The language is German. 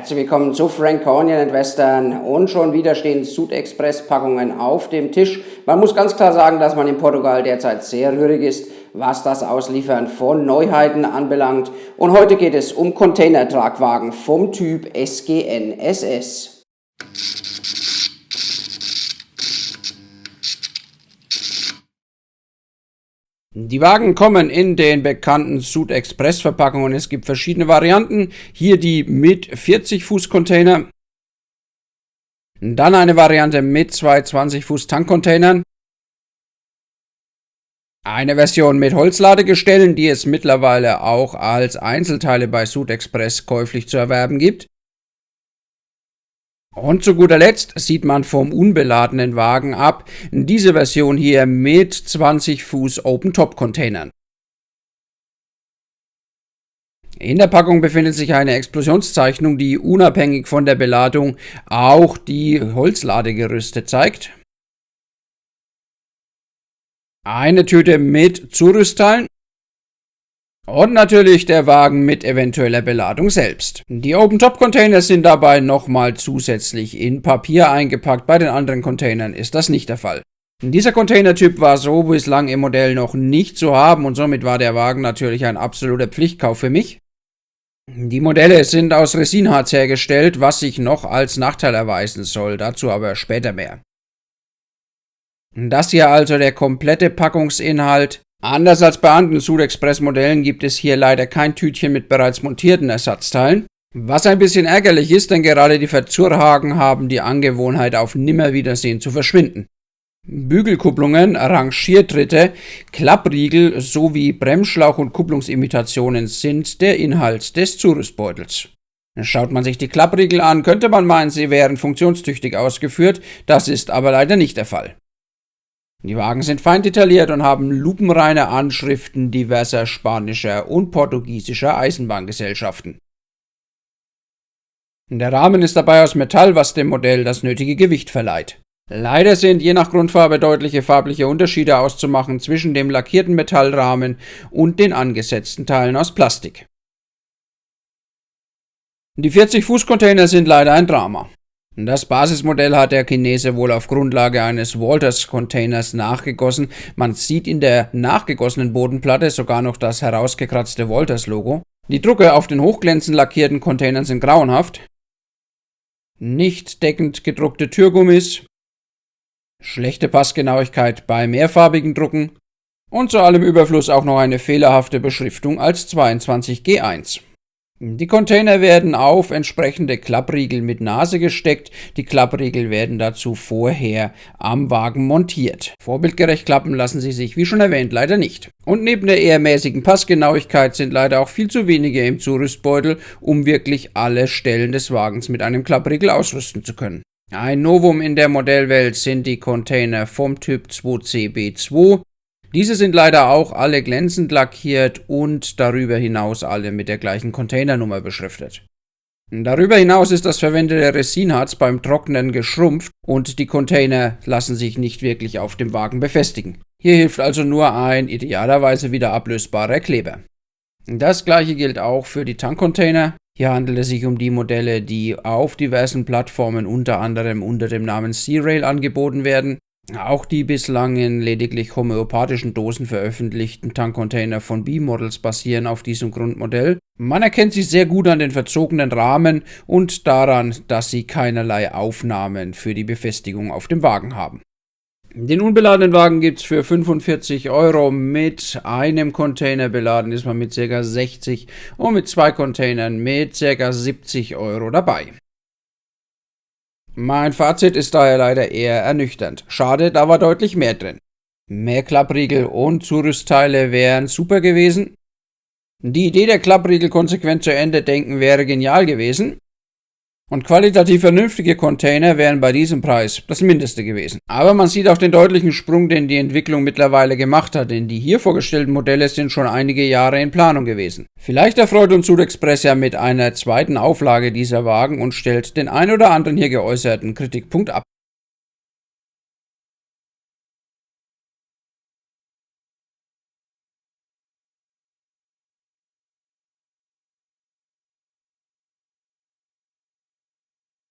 Herzlich willkommen zu Franconian & Western und schon wieder stehen SUDExpress-Packungen auf dem Tisch. Man muss ganz klar sagen, dass man in Portugal derzeit sehr rührig ist, was das Ausliefern von Neuheiten anbelangt. Und heute geht es um Containertragwagen vom Typ SGN SS. Die Wagen kommen in den bekannten SUDExpress-Verpackungen. Es gibt verschiedene Varianten. Hier die mit 40 Fuß Container. Dann eine Variante mit zwei 20 Fuß Tankcontainern. Eine Version mit Holzladegestellen, die es mittlerweile auch als Einzelteile bei SUDExpress käuflich zu erwerben gibt. Und zu guter Letzt sieht man vom unbeladenen Wagen ab, diese Version hier mit 20 Fuß Open-Top-Containern. In der Packung befindet sich eine Explosionszeichnung, die unabhängig von der Beladung auch die Holzladegerüste zeigt. Eine Tüte mit Zurüstteilen. Und natürlich der Wagen mit eventueller Beladung selbst. Die Open-Top-Container sind dabei nochmal zusätzlich in Papier eingepackt, bei den anderen Containern ist das nicht der Fall. Dieser Containertyp war so bislang im Modell noch nicht zu haben und somit war der Wagen natürlich ein absoluter Pflichtkauf für mich. Die Modelle sind aus Resinharz hergestellt, was sich noch als Nachteil erweisen soll, dazu aber später mehr. Das hier also der komplette Packungsinhalt. Anders als bei anderen SUDExpress-Modellen gibt es hier leider kein Tütchen mit bereits montierten Ersatzteilen. Was ein bisschen ärgerlich ist, denn gerade die Verzurhaken haben die Angewohnheit auf Nimmerwiedersehen zu verschwinden. Bügelkupplungen, Rangiertritte, Klappriegel sowie Bremsschlauch- und Kupplungsimitationen sind der Inhalt des Zurüstbeutels. Schaut man sich die Klappriegel an, könnte man meinen, sie wären funktionstüchtig ausgeführt, das ist aber leider nicht der Fall. Die Wagen sind fein detailliert und haben lupenreine Anschriften diverser spanischer und portugiesischer Eisenbahngesellschaften. Der Rahmen ist dabei aus Metall, was dem Modell das nötige Gewicht verleiht. Leider sind je nach Grundfarbe deutliche farbliche Unterschiede auszumachen zwischen dem lackierten Metallrahmen und den angesetzten Teilen aus Plastik. Die 40-Fuß-Container sind leider ein Drama. Das Basismodell hat der Chinese wohl auf Grundlage eines Walters-Containers nachgegossen. Man sieht in der nachgegossenen Bodenplatte sogar noch das herausgekratzte Walters-Logo. Die Drucke auf den hochglänzend lackierten Containern sind grauenhaft. Nicht deckend gedruckte Türgummis. Schlechte Passgenauigkeit bei mehrfarbigen Drucken. Und zu allem Überfluss auch noch eine fehlerhafte Beschriftung als 22G1. Die Container werden auf entsprechende Klappriegel mit Nase gesteckt. Die Klappriegel werden dazu vorher am Wagen montiert. Vorbildgerecht klappen lassen sie sich, wie schon erwähnt, leider nicht. Und neben der eher mäßigen Passgenauigkeit sind leider auch viel zu wenige im Zurüstbeutel, um wirklich alle Stellen des Wagens mit einem Klappriegel ausrüsten zu können. Ein Novum in der Modellwelt sind die Container vom Typ 2CB2. Diese sind leider auch alle glänzend lackiert und darüber hinaus alle mit der gleichen Containernummer beschriftet. Darüber hinaus ist das verwendete Resinharz beim Trocknen geschrumpft und die Container lassen sich nicht wirklich auf dem Wagen befestigen. Hier hilft also nur ein idealerweise wieder ablösbarer Kleber. Das gleiche gilt auch für die Tankcontainer. Hier handelt es sich um die Modelle, die auf diversen Plattformen unter anderem unter dem Namen Sea-Rail angeboten werden. Auch die bislang in lediglich homöopathischen Dosen veröffentlichten Tankcontainer von B-Models basieren auf diesem Grundmodell. Man erkennt sie sehr gut an den verzogenen Rahmen und daran, dass sie keinerlei Aufnahmen für die Befestigung auf dem Wagen haben. Den unbeladenen Wagen gibt es für 45 €, mit einem Container beladen ist man mit ca. 60 und mit zwei Containern mit ca. 70 € dabei. Mein Fazit ist daher leider eher ernüchternd. Schade, da war deutlich mehr drin. Mehr Klappriegel und Zurüstteile wären super gewesen. Die Idee der Klappriegel konsequent zu Ende denken wäre genial gewesen. Und qualitativ vernünftige Container wären bei diesem Preis das Mindeste gewesen. Aber man sieht auch den deutlichen Sprung, den die Entwicklung mittlerweile gemacht hat, denn die hier vorgestellten Modelle sind schon einige Jahre in Planung gewesen. Vielleicht erfreut uns SUDExpress ja mit einer zweiten Auflage dieser Wagen und stellt den ein oder anderen hier geäußerten Kritikpunkt ab.